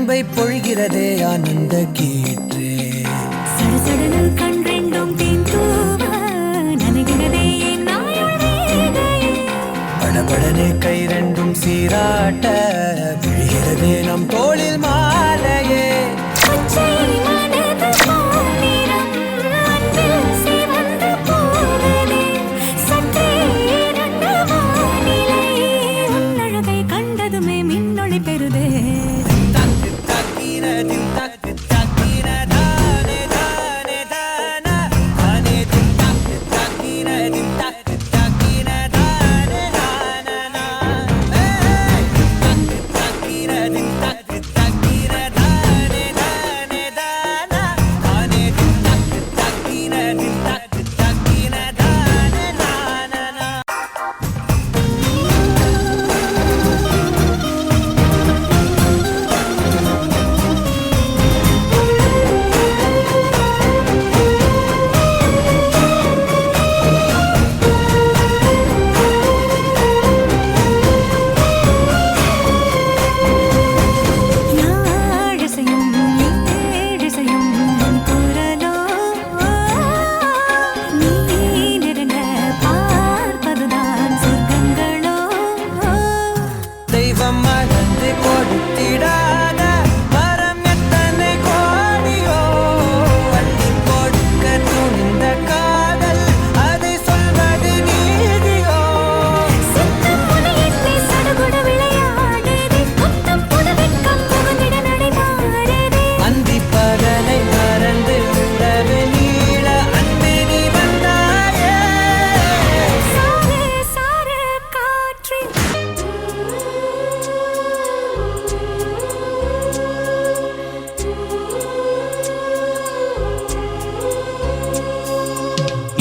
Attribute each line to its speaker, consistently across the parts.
Speaker 1: அன்பை பொழிகிறதே ஆனந்த கீற்றே
Speaker 2: சடசடனில் கண் ரெண்டும் தீந்தூவ நனைகிறதே
Speaker 1: படபடனே கை ரெண்டும் சீராட்ட விழுகிறதே நம் தோளில் மாலையே கண்டதுமே மின்னொளி பெறுதே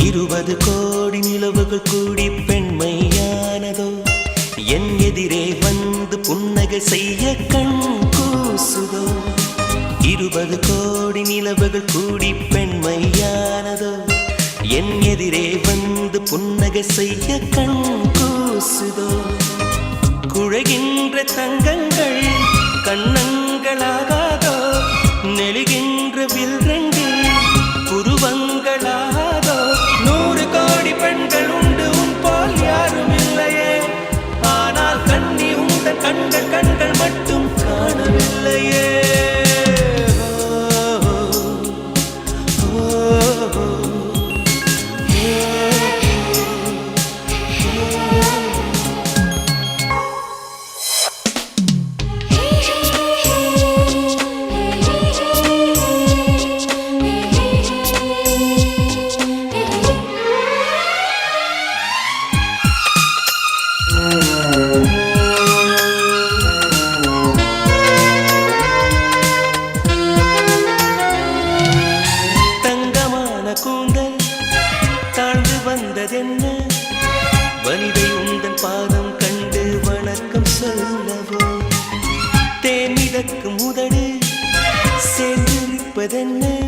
Speaker 3: இருபது கோடி நிலவுகள் கூடி பெண்மையானதோ என் எதிரே வந்து புன்னகை செய்ய கண் கூசுதோ 20 கோடி நிலவுகள் கூடி பெண்மையானதோ என் எதிரே வந்து புன்னகை செய்ய கண் கூசுதோ குழைகின்ற தங்கங்கள் கண்ணங்களாகாதோ நெழுகின்ற வில்ரங்கில் புருவங்களாகாதோ 100 கோடி பெண்கள் உண்டு உன் போல் யாரும் இல்லையே ஆனால் கண்ணி உந்த கண்கள் மட்டும் காணவில்லையே கூந்தல் தாழ்ந்து வந்ததென்ன வனிதை உந்தன் பாதம் கண்டு வணக்கம் சொல்லவோ தேன் மிதக்கும் உதடு சேர்ந்திருப்பதென்ன